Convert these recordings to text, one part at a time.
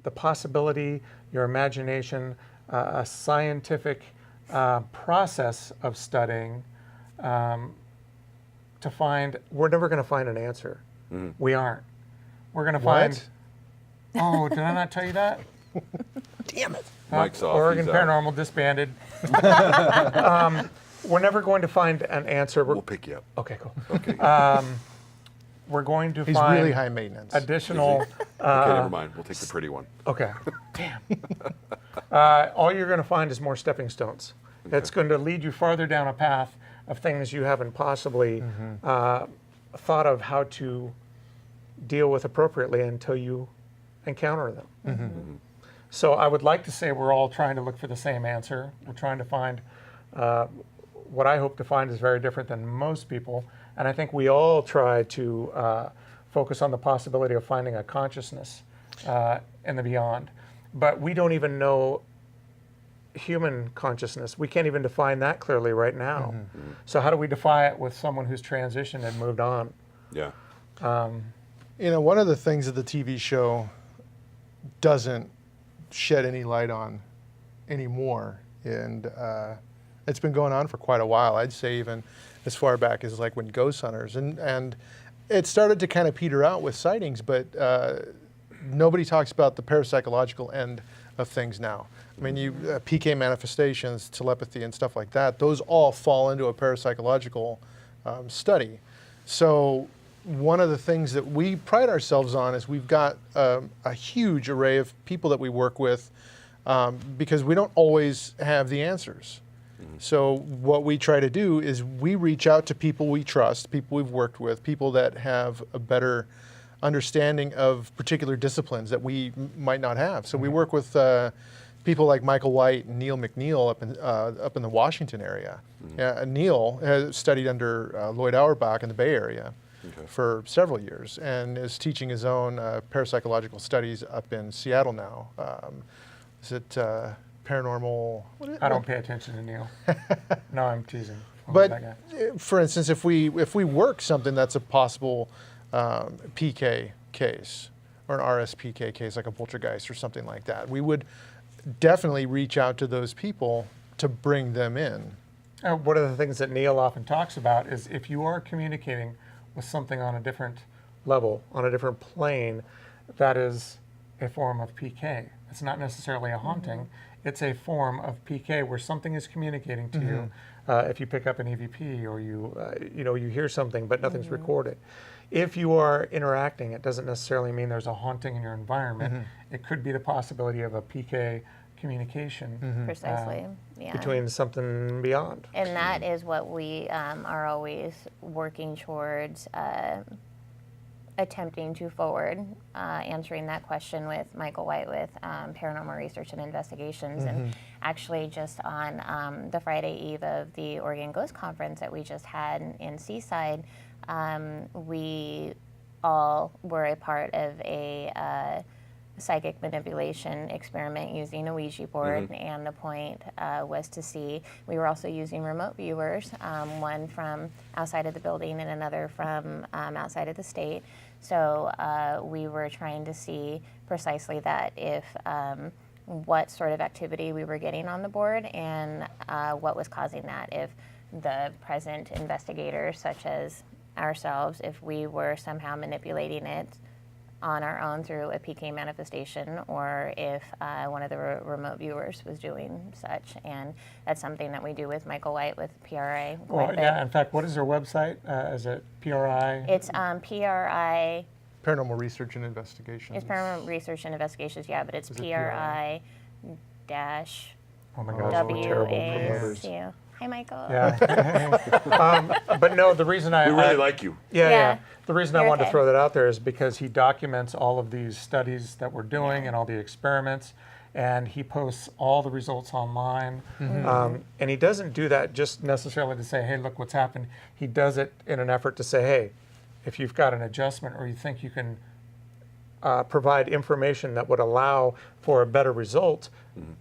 the possibility, your imagination, a scientific process of studying to find, we're never going to find an answer. We aren't. We're going to find, oh, did I not tell you that? Damn it. Mike's off. Oregon He's out. Paranormal disbanded. We're never going to find an answer. We'll pick you up. Okay, cool. Okay. We're going to He's find really high maintenance. additional. Okay, never mind. We'll take the pretty one. Okay. Damn. All you're going to find is more stepping stones. It's going to lead you farther down a path of things you haven't possibly thought of how to deal with appropriately until you encounter them. So I would like to say we're all trying to look for the same answer. We're trying to find what I hope to find is very different than most people. And I think we all try to focus on the possibility of finding a consciousness in the beyond. But we don't even know human consciousness. We can't even define that clearly right now. So how do we define it with someone who's transitioned and moved on? Yeah. You know, one of the things that the TV show doesn't shed any light on anymore, and it's been going on for quite a while. I'd say even as far back as like when ghost hunters, and it started to kind of peter out with sightings, but nobody talks about the parapsychological end of things now. I mean, you PK manifestations, telepathy, and stuff like that. Those all fall into a parapsychological study. So one of the things that we pride ourselves on is we've got a huge array of people that we work with because we don't always have the answers. So what we try to do is we reach out to people we trust, people we've worked with, people that have a better understanding of particular disciplines that we might not have. So we work with people like Michael White and Neil McNeil up in the Washington area. Neil has studied under Lloyd Auerbach in the Bay Area for several years and is teaching his own parapsychological studies up in Seattle now. Is it paranormal? I don't pay attention to Neil. No, I'm teasing. But for instance, if we work something that's a possible PK case or an RSPK case, like a poltergeist or something like that, we would definitely reach out to those people to bring them in. One of the things that Neil often talks about is if you are communicating with something on a different level, on a different plane, that is a form of PK. It's not necessarily a haunting. It's a form of PK where something is communicating to you. If you pick up an EVP or you hear something but nothing's recorded. If you are interacting, it doesn't necessarily mean there's a haunting in your environment. It could be the possibility of a PK communication. Precisely, yeah. Between something beyond. And that is what we are always working towards attempting to forward, answering that question with Michael White with Paranormal Research and Investigations. And actually just on the Friday eve of the Oregon Ghost Conference that we just had in Seaside, we all were a part of a psychic manipulation experiment using a Ouija board, and the point was to see, we were also using remote viewers, one from outside of the building and another from outside of the state. So we were trying to see precisely that, if what sort of activity we were getting on the board and what was causing that, if the present investigators, such as ourselves, if we were somehow manipulating it on our own through a PK manifestation, or if one of the remote viewers was doing such. And that's something that we do with Michael White with PRI. Well, yeah, in fact, what is their website? Is it PRI? It's PRI. Paranormal Research and Investigations. It's Paranormal Research and Investigations, yeah, but it's PRI dash Oh my gosh, we're terrible promoters. WACU. Hi, Michael. Yeah. But no, the reason We really like you. Yeah. The reason I You're wanted to okay. throw that out there is because he documents all of these studies that we're doing and all the experiments, and he posts all the results online. And he doesn't do that just necessarily to say, hey, look what's happened. He does it in an effort to say, hey, if you've got an adjustment or you think you can provide information that would allow for a better result,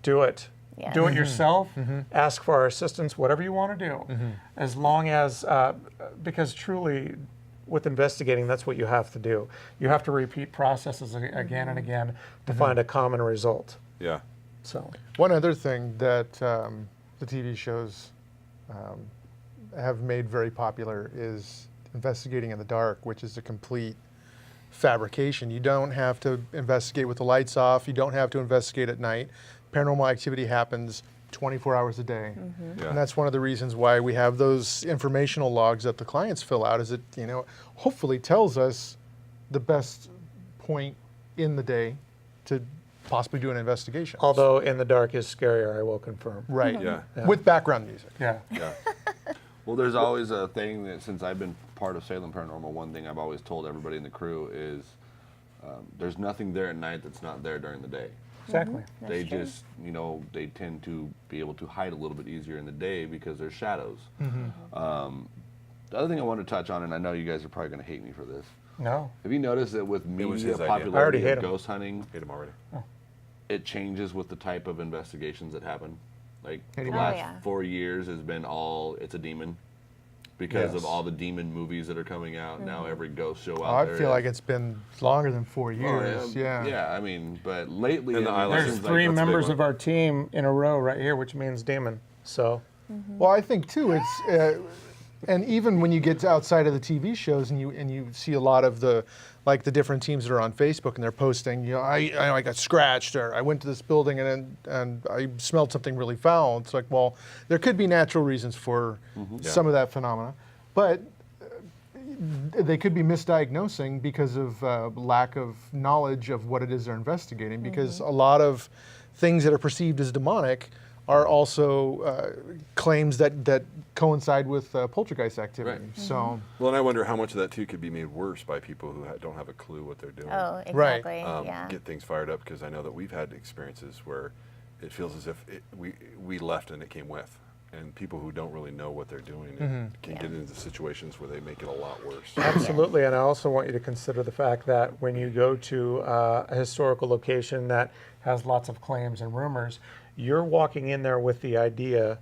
do it. Yeah. Do it yourself, ask for our assistance, whatever you want to do. As long as, because truly, with investigating, that's what you have to do. You have to repeat processes again and again to find a common result. Yeah. So, One other thing that the TV shows have made very popular is investigating in the dark, which is a complete fabrication. You don't have to investigate with the lights off. You don't have to investigate at night. Paranormal activity happens 24 hours a day. Yeah. And that's one of the reasons why we have those informational logs that the clients fill out, is it, hopefully tells us the best point in the day to possibly do an investigation. although in the dark is scarier, I will confirm. Right. Yeah. With background music. Yeah. Yeah. Well, there's always a thing that since I've been part of Salem Paranormal, one thing I've always told everybody in the crew is there's nothing there at night that's not there during the day. Exactly. They true. just, they tend to be able to hide a little bit easier in the day because there's shadows. The other thing I want to touch on, and I know you guys are probably going to hate me for this. No. Have you noticed that with was media his idea. I already popularity hate of 'em. ghost hunting, Hate him already. it changes with the type of investigations that happen? Like the Hate 'em. last Oh, yeah. 4 years has been it's a demon. Because of Yes. all the demon movies that are coming out, now every ghost show Oh, out I there. feel like it's been longer than 4 Oh, years. Yeah. Yeah, I mean, but lately, And the I mean, island. There's Seems like three that's a big members one. of our team in a row right here, which means demon. So, Well, I think too, it's and even when you get outside of the TV shows and you see a lot of the different teams that are on Facebook and they're posting, I got scratched, or I went to this building and I smelled something really foul. It's like, well, there could be natural reasons for some of that phenomena, but they could be misdiagnosing because of lack of knowledge of what it is they're investigating, because a lot of things that are perceived as demonic are also claims that coincide with poltergeist activity. Right. So, Well, and I wonder how much of that too could be made worse by people who don't have a clue what they're doing. Oh, Right. exactly. Yeah. Get things fired up, because I know that we've had experiences where it feels as if we left and it came with. And people who don't really know what they're doing can Yeah. get into situations where they make it a lot worse. absolutely. And I also want you to consider the fact that when you go to a historical location that has lots of claims and rumors, you're walking in there with the idea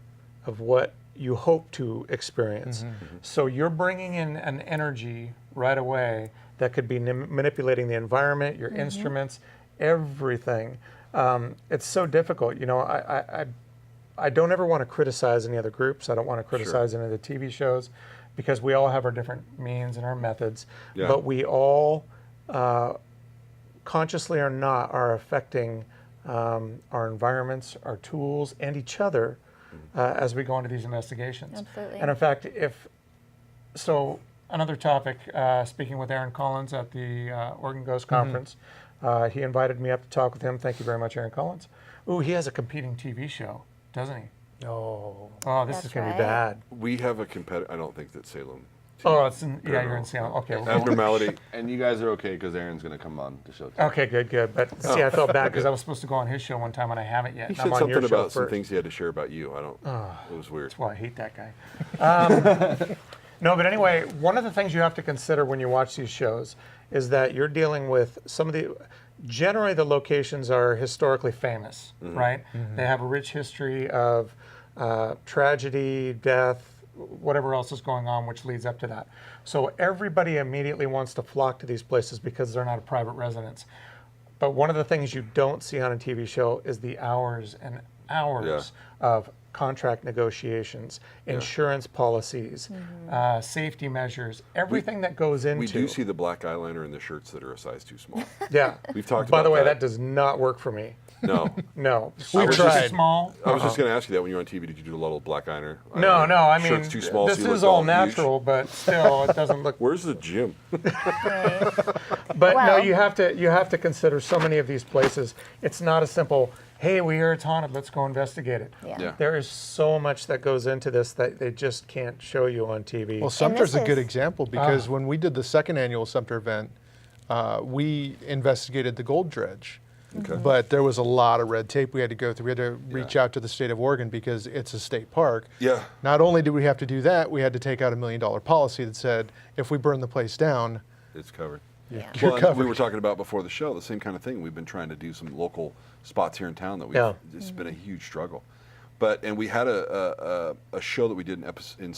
of what you hope to experience. So you're bringing in an energy right away that could be manipulating the environment, your instruments, everything. It's so difficult. I don't ever want to criticize any other groups. I don't want to criticize any of the TV shows, because we all have our different means and our methods. Yeah. But we all, consciously or not, are affecting our environments, our tools, and each other as we go into these investigations. Absolutely. And in fact, another topic, speaking with Aaron Collins at the Oregon Ghost Conference, he invited me up to talk with him. Thank you very much, Aaron Collins. Ooh, he has a competing TV show, doesn't he? oh, Oh, this is That's going to be right. bad. We have a competitor. I don't think that Salem. Oh, you're in Salem. Okay. Well, Abnormality. and you guys are okay because Aaron's going to come on the show. Too. okay, good. But see, I felt bad because I was supposed to go on his show one time and I haven't yet. He and I'm said on your something show about some first. things he had to share about you. I don't. It was weird. That's why I hate that guy. No, but anyway, one of the things you have to consider when you watch these shows is that you're dealing with generally the locations are historically famous, right? They have a rich history of tragedy, death, whatever else is going on, which leads up to that. So everybody immediately wants to flock to these places because they're not a private residence. But one of the things you don't see on a TV show is the hours and hours of contract negotiations, insurance policies, safety measures, everything that goes into. We do see the black eyeliner in the shirts that are a size too small. Yeah. We've talked By about the way, that. that does not work for me. No. No. We've Shirts tried. too small. I was just going to ask you that when you were on TV. Did you do a little black eyeliner? No. I mean, shirts too small. this so you is look all huge? natural, but still, it doesn't look. Where's the gym? Right. But no, Well- you have to consider so many of these places. It's not a simple, hey, we hear it's haunted, let's go investigate it. Yeah. Yeah. There is so much that goes into this that they just can't show you on TV. well, Sumter's a this good is- example, because when we did the second annual Sumter event, we investigated the gold dredge. Okay. But there was a lot of red tape we had to go through. We had to reach out to the state of Oregon because it's a state park. Yeah. Not only did we have to do that, we had to take out $1 million policy that said, if we burn the place down, It's covered. Yeah. you're Well, and covered. we were talking about before the show, the same kind of thing. We've been trying to do some local spots here in town that we've, Yeah. it's been a huge struggle. And we had a show that we did in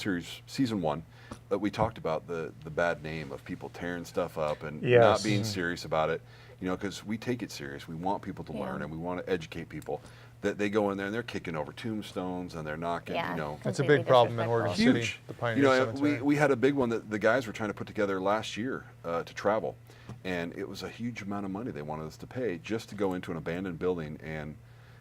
season 1 that we talked about the bad name of people tearing stuff up and Yes. not being serious about it. You know, because we take it serious. We want people to Yeah. learn, and we want to educate people. That they go in there and they're kicking over tombstones and they're knocking. Yeah. You know, That's a Completely big problem in Oregon disrespectful. City, huge. the Pioneer You know, Cemetery. we had a big one that the guys were trying to put together last year to travel, and it was a huge amount of money they wanted us to pay just to go into an abandoned building, and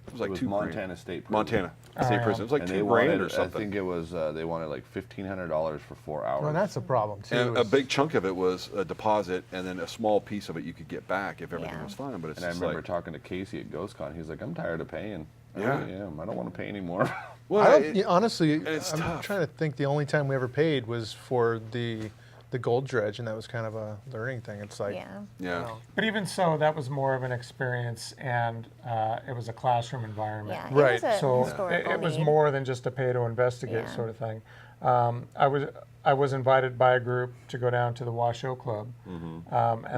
it was like It was $2,000. Montana State Prison. Montana Oh, State yeah. Prison. It was like And $2,000 they wanted, or something. I think it was, they wanted like $1,500 for 4 hours. Well, that's a problem too. And a is- big chunk of it was a deposit, and then a small piece of it you could get back if everything Yeah. was fine. But it's And I just remember like, talking to Casey at GhostCon. He's like, I'm tired of paying. I Yeah. really am. I don't want to pay anymore. well, I don't, it- yeah, honestly, it's I'm tough. trying to think. The only time we ever paid was for the gold dredge, and that was kind of a learning thing. It's like, Yeah. yeah. But even so, that was more of an experience, and it was a classroom environment. Yeah. Right. It was a So historical it was need. more than just a pay to investigate Yeah. sort of thing. I was invited by a group to go down to the Washoe Club, and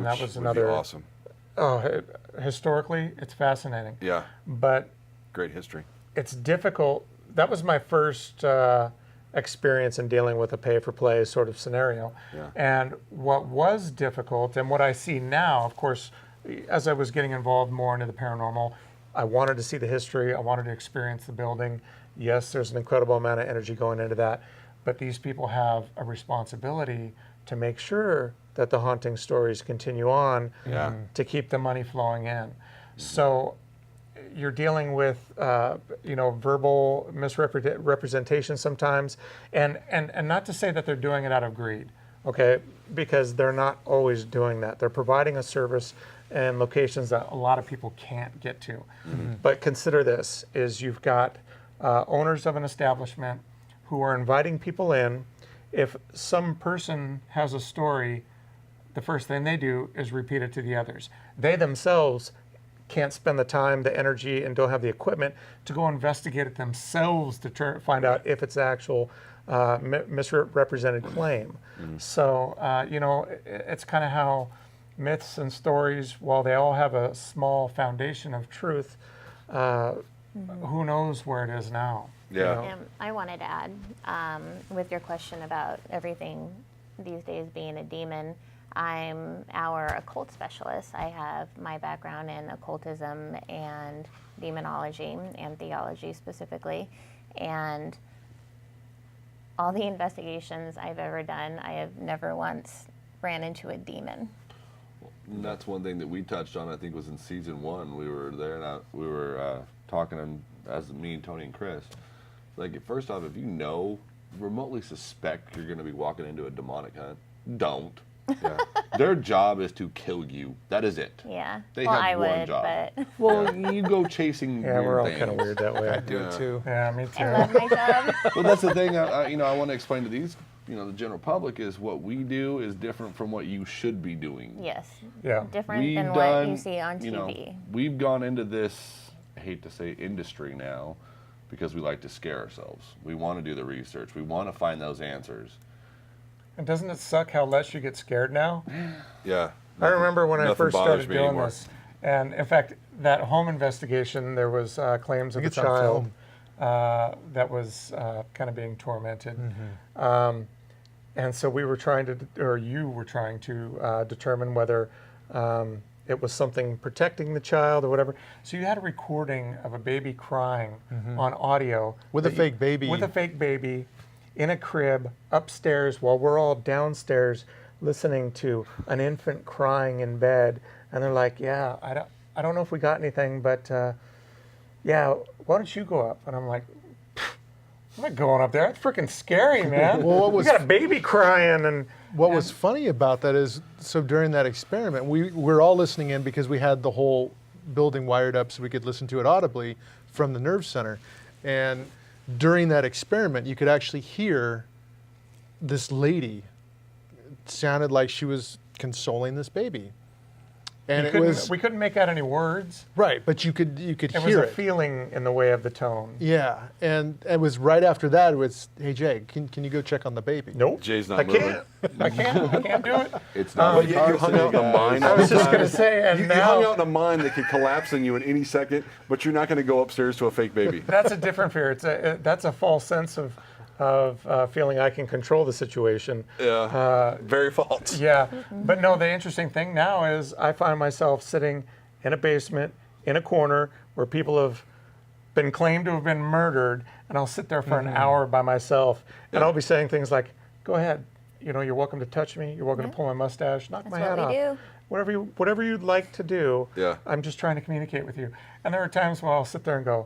that Which was would be another. awesome. Historically, it's fascinating, Yeah, but great history. it's difficult. That was my first experience in dealing with a pay-for-play sort of scenario. Yeah. And what was difficult, and what I see now, of course, as I was getting involved more into the paranormal, I wanted to see the history. I wanted to experience the building. Yes, there's an incredible amount of energy going into that, but these people have a responsibility to make sure that the haunting stories continue on Yeah. to keep the money flowing in. So you're dealing with verbal misrepresentation sometimes, and not to say that they're doing it out of greed, okay, because they're not always doing that. They're providing a service in locations that a lot of people can't get to. But consider this, is you've got owners of an establishment who are inviting people in. If some person has a story, the first thing they do is repeat it to the others. They themselves can't spend the time, the energy, and don't have the equipment to go investigate it themselves to find out if it's actual misrepresented claim. So, it's kind of how myths and stories, while they all have a small foundation of truth, who knows where it is now? you Yeah. know? I wanted to add, with your question about everything these days being a demon, I'm our occult specialist. I have my background in occultism and demonology and theology specifically. And all the investigations I've ever done, I have never once ran into a demon. And that's one thing that we touched on. I think was in season 1. We were there and we were talking as me and Tony and Chris. Like, first off, if you remotely suspect you're going to be walking into a demonic hunt, don't. Yeah. Their job is to kill you. That is it. Yeah. They well, have I one would, job. but Well, you go chasing Yeah, weird we're all things. kind of weird that way. I do Yeah. it too. Yeah, me too. I love my job. Well, that's the thing. I want to explain to these, the general public is what we do is different from what you should be doing. Yes. Yeah. Different than what you see on TV. We've gone into this, I hate to say industry now, because we like to scare ourselves. We want to do the research. We want to find those answers. And doesn't it suck how less you get scared now? Yeah. I remember when I Nothing first bothers started me doing anymore. this, and in fact, that home investigation, there was claims of a It's on child film. that was kind of being tormented, Mm-hmm. and so we were trying to, or you were trying to determine whether it was something protecting the child or whatever. So you had a recording of a baby crying on audio With a that fake baby. with a fake baby in a crib upstairs while we're all downstairs listening to an infant crying in bed, and they're like, "Yeah, I don't know if we got anything, but yeah, why don't you go up?" And I'm like, "I'm not going up there. That's freaking scary, man. Well, what we was- got a baby crying, and What was funny about that is, so during that experiment, we're all listening in because we had the whole building wired up so we could listen to it audibly from the nerve center. And during that experiment, you could actually hear this lady. It sounded like she was consoling this baby. And it was we couldn't make out any words. right, but you could It was hear a it. feeling in the way of the tone. Yeah, and it was right after that. It was, hey Jay, can you go check on the baby? Nope. Jay's not I moving. can't. I can't do it. It's not But a yet car you hung today, out in a guys. mine. I was just gonna say, and You hung now out in a mine that could collapse on you in any second, but you're not going to go upstairs to a fake baby. that's a different fear. That's a false sense of feeling I can control the situation. Yeah, very false. Yeah, but no, the interesting thing now is I find myself sitting in a basement, in a corner where people have been claimed to have been murdered, and I'll sit there for an hour by myself, and Yeah. I'll be saying things like, go ahead, you're welcome to touch me, you're welcome to pull my mustache, knock That's my what hat we off. do. Whatever you'd like to do, Yeah. I'm just trying to communicate with you. And there are times where I'll sit there and go,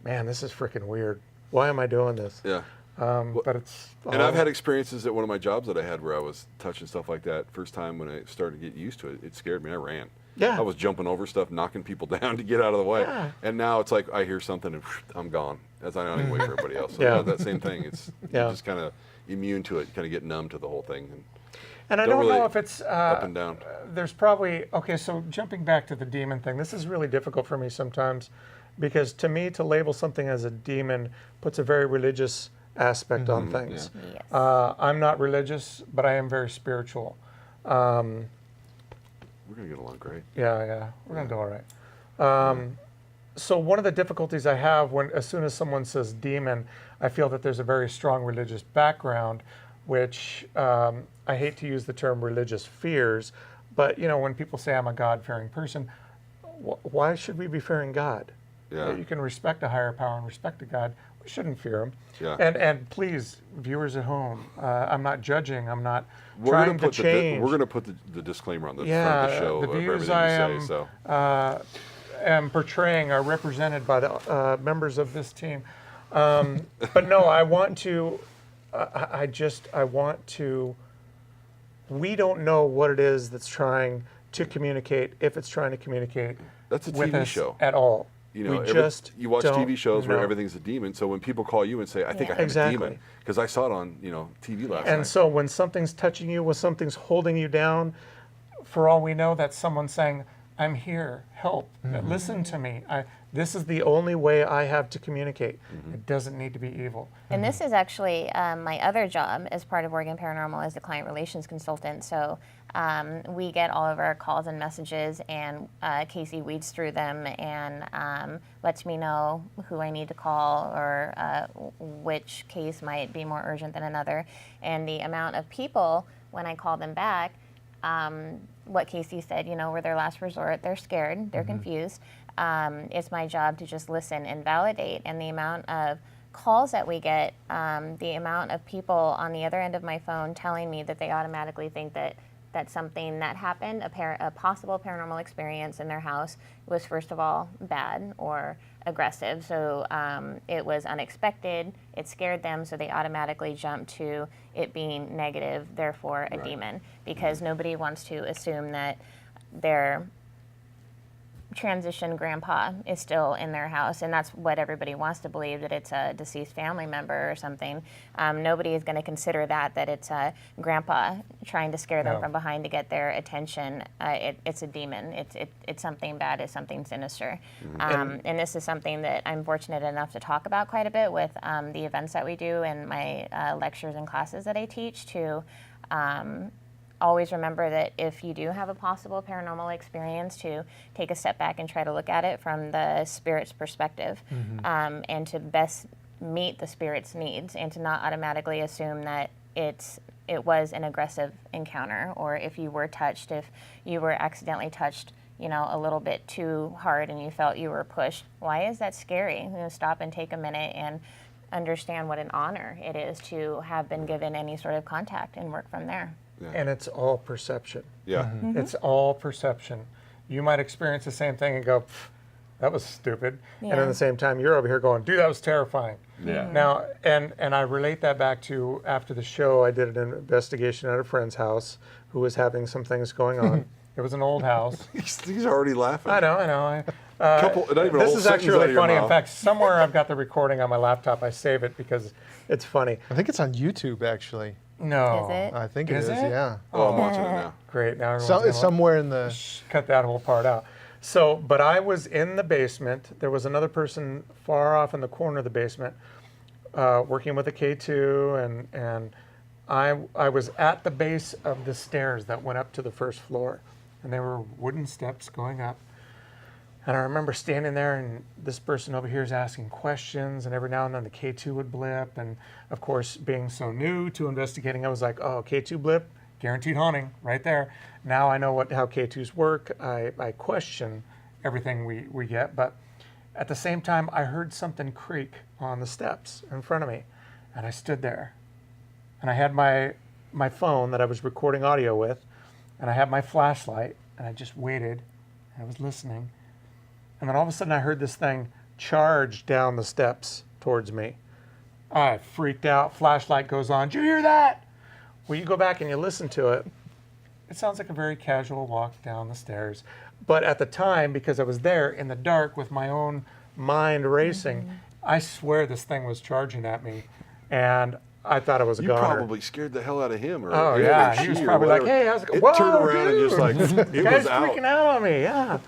man, this is freaking weird. Why am I doing this? Yeah. But it's And I've had experiences at one of my jobs that I had where I was touching stuff like that. First time when I started to get used to it, it scared me. I ran. Yeah. I was jumping over stuff, knocking people down to get out of the way. Yeah. And now it's like I hear something and I'm gone. As I don't even wait for everybody else. So Yeah. yeah. That same thing. It's Yeah. you're just kind of immune to it. You kind of get numb to the whole thing. And I Don't don't know really if it's up and down. There's probably okay. So jumping back to the demon thing, this is really difficult for me sometimes, because to me, to label something as a demon puts a very religious aspect on things. Yes. I'm not religious, but I am very spiritual. We're gonna get along great. Yeah, we're gonna do all right. So one of the difficulties I have as soon as someone says demon, I feel that there's a very strong religious background, which I hate to use the term religious fears, but when people say I'm a God-fearing person, why should we be fearing God? Yeah. You can respect a higher power and respect a God. We shouldn't fear him. Yeah. And please, viewers at home, I'm not judging. I'm not We're trying gonna to put change. we're gonna put the disclaimer on the front Yeah, of the show the of views everything I we say. So am portraying are represented by the members of this team. But no, I want to. I want to. We don't know what it is that's trying to communicate, if it's trying to communicate that's a with TV us show. at all. You we know, just you watch don't TV shows where know. everything's a demon. So when people call you and say, "I think I have Exactly. a demon," because I saw it on TV last And night. so when something's touching you, when something's holding you down, for all we know, that's someone saying, I'm here, help, listen to me. This is the only way I have to communicate. It doesn't need to be evil. And this is actually my other job as part of Oregon Paranormal as the client relations consultant. So we get all of our calls and messages, and Casey weeds through them and lets me know who I need to call or which case might be more urgent than another. And the amount of people, when I call them back, what Casey said, we're their last resort. They're scared. They're confused. It's my job to just listen and validate. And the amount of calls that we get, the amount of people on the other end of my phone telling me that they automatically think that something that happened, a possible paranormal experience in their house, was first of all bad or aggressive. So it was unexpected. It scared them, so they automatically jumped to it being negative, therefore a demon, because nobody wants to assume that their transition grandpa is still in their house, and that's what everybody wants to believe, that it's a deceased family member or something. Nobody is going to consider that it's a grandpa trying to scare them No. from behind to get their attention. It's a demon. It's something bad. It's something sinister. And this is something that I'm fortunate enough to talk about quite a bit with the events that we do and my lectures and classes that I teach, to always remember that if you do have a possible paranormal experience, to take a step back and try to look at it from the spirit's perspective, and to best meet the spirit's needs, and to not automatically assume that it was an aggressive encounter, or if you were touched, if you were accidentally touched a little bit too hard and you felt you were pushed. Why is that scary? Stop and take a minute and understand what an honor it is to have been given any sort of contact, and work from there. And it's all perception. Yeah. It's all perception. You might experience the same thing and go, that was stupid. And Yeah. at the same time, you're over here going, dude, that was terrifying. Yeah. Now, and I relate that back to after the show, I did an investigation at a friend's house who was having some things going on. It was an old house. He's already laughing. I know. Not even a This whole is sentence actually out of really your funny. In mouth. fact, somewhere I've got the recording on my laptop. I save it because it's funny. I think it's on YouTube actually. No. Is it? I think it Is is. it? Yeah. Oh, I'm watching it now. Great. Now everyone's So, gonna it's somewhere in the. cut that whole part out. So, but I was in the basement. There was another person far off in the corner of the basement working with a K2, and I was at the base of the stairs that went up to the first floor, and there were wooden steps going up. And I remember standing there, and this person over here is asking questions, and every now and then the K2 would blip. And of course, being so new to investigating, I was like, oh, K2 blip, guaranteed haunting, right there. Now I know how K2s work. I question everything we get. But at the same time, I heard something creak on the steps in front of me. And I stood there. And I had my phone that I was recording audio with, and I had my flashlight, and I just waited, and I was listening. And then all of a sudden I heard this thing charge down the steps towards me. I freaked out. Flashlight goes on. Did you hear that? Well, you go back and you listen to it. It sounds like a very casual walk down the stairs. But at the time, because I was there in the dark with my own mind racing, I swear this thing was charging at me. And I thought it was a You goner. probably scared the hell out of him. Or Oh, him yeah. or He was she or probably like, whatever. hey, how's it going? It Whoa, turned around and just dude. like, it Guy's was out. freaking out on me, yeah.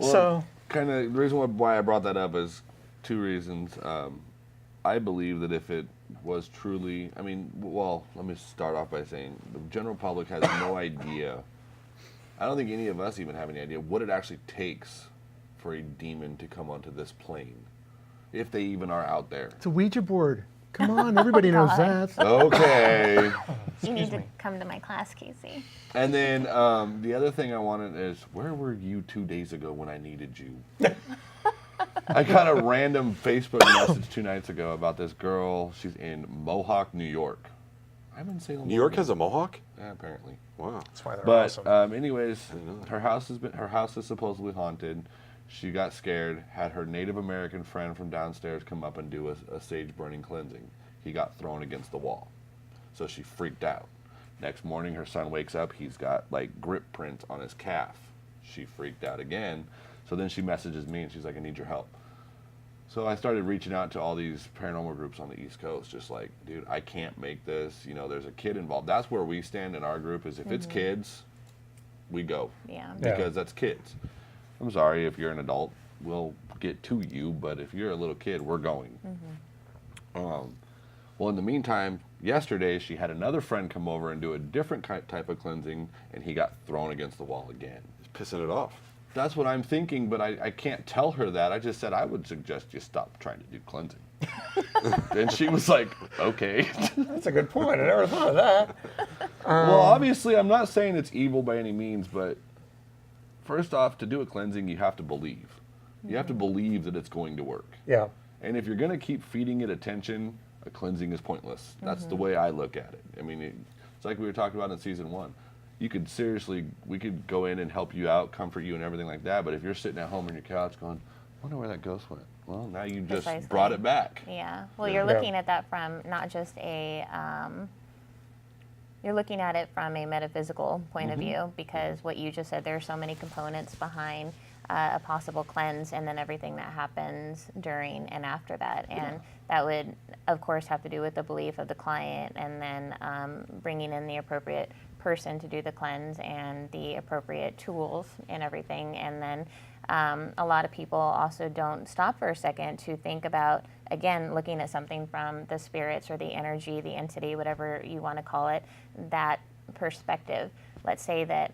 So, Kind of the reason why I brought that up is two reasons. I believe that if it was truly, I mean, well, let me start off by saying the general public has no idea. I don't think any of us even have any idea what it actually takes for a demon to come onto this plane, if they even are out there. It's a Ouija board. Come on, everybody knows God. that. Okay. You need to come to my class, Casey. And then the other thing I wanted is, where were you 2 days ago when I needed you? I got a random Facebook message 2 nights ago about this girl. She's in Mohawk, New York. I'm in Salem. New York Oregon. has a mohawk? Yeah, apparently. Wow. That's why they're But awesome. anyways, her house is supposedly haunted. She got scared, had her Native American friend from downstairs come up and do a sage burning cleansing. He got thrown against the wall. So she freaked out. Next morning, her son wakes up. He's got like grip prints on his calf. She freaked out again. So then she messages me and she's like, I need your help. So I started reaching out to all these paranormal groups on the East Coast, just like, dude, I can't make this. You know, there's a kid involved. That's where we stand in our group is if it's kids, we go. Yeah. Because that's kids. I'm sorry if you're an adult, we'll get to you, but if you're a little kid, we're going. Well, in the meantime, yesterday she had another friend come over and do a different type of cleansing, and he got thrown against the wall again. He's pissing it off. That's what I'm thinking, but I can't tell her that. I just said I would suggest you stop trying to do cleansing. And she was like, okay. that's a good point. I never thought of that. Well, obviously, I'm not saying it's evil by any means, but first off, to do a cleansing, you have to believe. You have to believe that it's going to work. Yeah. And if you're going to keep feeding it attention, a cleansing is pointless. That's the way I look at it. I mean, it's like we were talking about in season 1. You could we could go in and help you out, comfort you and everything like that, but if you're sitting at home on your couch going, I wonder where that ghost went. Well, now you just Precisely. brought it back. Yeah. Well, you're looking at that from not just you're looking at it from a metaphysical point of view, because what you just said, there are so many components behind a possible cleanse and then everything that happens during and after that. And that would, of course, have to do with the belief of the client, and then bringing in the appropriate person to do the cleanse and the appropriate tools and everything. And then a lot of people also don't stop for a second to think about, again, looking at something from the spirits or the energy, the entity, whatever you want to call it, that perspective. Let's say that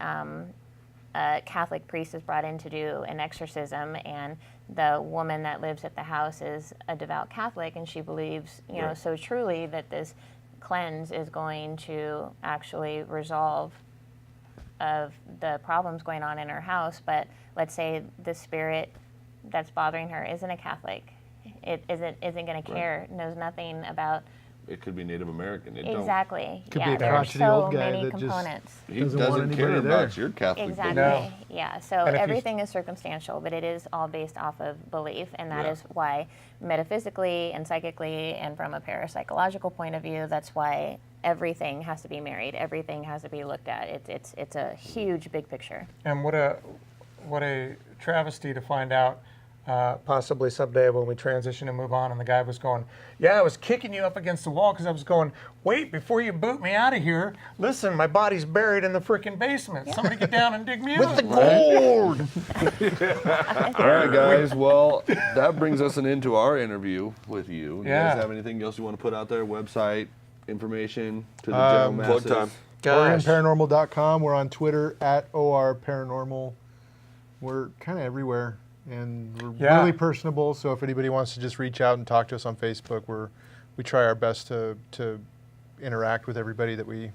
a Catholic priest is brought in to do an exorcism, and the woman that lives at the house is a devout Catholic, and she believes, you know, so truly that this cleanse is going to actually resolve of the problems going on in her house. But let's say the spirit that's bothering her isn't a Catholic, it isn't going to care, knows nothing about. It could be Native American. It Exactly. Could be Yeah, a there are crotchety so old guy many that just- components. He Doesn't want doesn't care anybody about there. your Catholic Exactly. belief. No. Yeah. So And if you- everything is circumstantial, but it is all based off of belief, and that Yeah. is why metaphysically and psychically and from a parapsychological point of view, that's why everything has to be married. Everything has to be looked at. It's a huge big picture. And what a travesty to find out possibly someday when we transition and move on. And the guy was going, yeah, I was kicking you up against the wall because I was going, wait, before you boot me out of here, listen, my body's buried in the freaking basement. Somebody get down and dig me out. The gold. All right, guys. Well, that brings us an end to our interview with you. You Yeah. guys have anything else you want to put out there? Website information to the general masses? Plug time. Gosh. OregonParanormal.com. We're on Twitter @ORParanormal. We're kind of everywhere, and we're Yeah. really personable. So if anybody wants to just reach out and talk to us on Facebook, we try our best to interact with everybody that we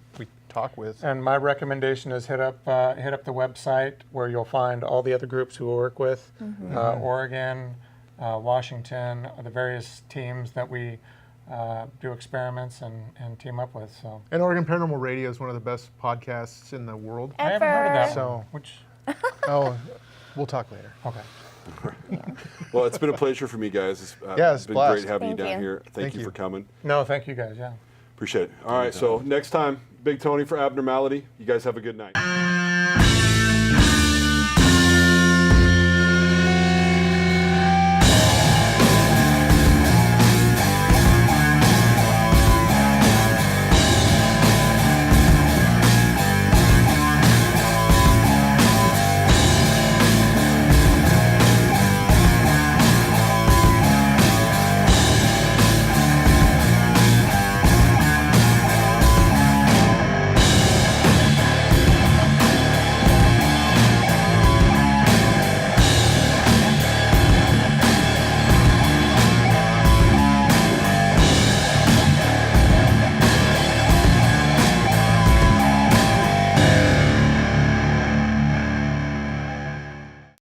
talk with. And my recommendation is hit up the website where you'll find all the other groups who we work with, Oregon, Washington, the various teams that we do experiments and team up with. So And Oregon Paranormal Radio is one of the best podcasts in the world. I haven't heard of that So- one. Which Oh, we'll talk later. okay. Well, it's been a pleasure for me, guys. It's Yeah, it's been blast. great having Thank you down you. here. Thank you you. for coming. No, thank you guys. Yeah. Appreciate it. All right, so next time, Big Tony for Abnormality. You guys have a good night.